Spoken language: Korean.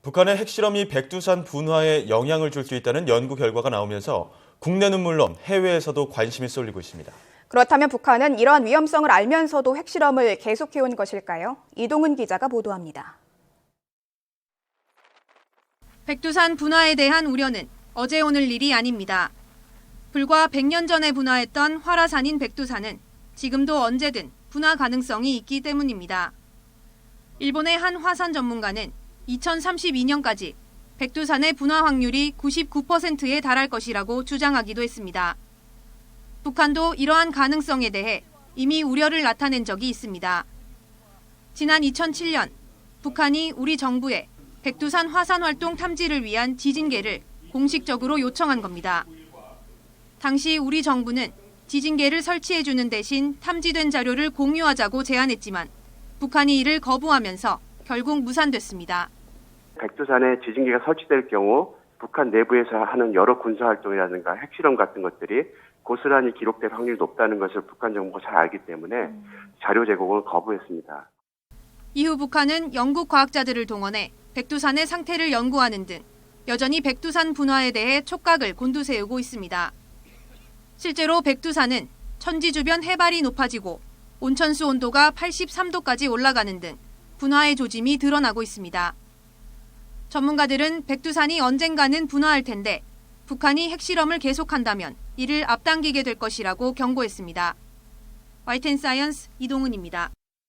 북한의 핵실험이 백두산 분화에 영향을 줄 수 있다는 연구 결과가 나오면서 국내는 물론 해외에서도 관심이 쏠리고 있습니다. 그렇다면 북한은 이런 위험성을 알면서도 핵실험을 계속해온 것일까요? 이동은 기자가 보도합니다. 백두산 분화에 대한 우려는 어제 오늘 일이 아닙니다. 불과 100년 전에 분화했던 활화산인 백두산은 지금도 언제든 분화 가능성이 있기 때문입니다. 일본의 한 화산 전문가는 2032년까지 백두산의 분화 확률이 99%에 달할 것이라고 주장하기도 했습니다. 북한도 이러한 가능성에 대해 이미 우려를 나타낸 적이 있습니다. 지난 2007년 북한이 우리 정부에 백두산 화산 활동 탐지를 위한 지진계를 공식적으로 요청한 겁니다. 당시 우리 정부는 지진계를 설치해주는 대신 탐지된 자료를 공유하자고 제안했지만 북한이 이를 거부하면서 결국 무산됐습니다. 백두산에 지진계가 설치될 경우 북한 내부에서 하는 여러 군사활동이라든가 핵실험 같은 것들이 고스란히 기록될 확률이 높다는 것을 북한 정부가 잘 알기 때문에 자료 제공을 거부했습니다. 이후 북한은 영국 과학자들을 동원해 백두산의 상태를 연구하는 등 여전히 백두산 분화에 대해 촉각을 곤두세우고 있습니다. 실제로 백두산은 천지 주변 해발이 높아지고 온천수 온도가 83도까지 올라가는 등 분화의 조짐이 드러나고 있습니다. 전문가들은 백두산이 언젠가는 분화할 텐데 북한이 핵실험을 계속한다면 이를 앞당기게 될 것이라고 경고했습니다. YTN 사이언스 이동은입니다.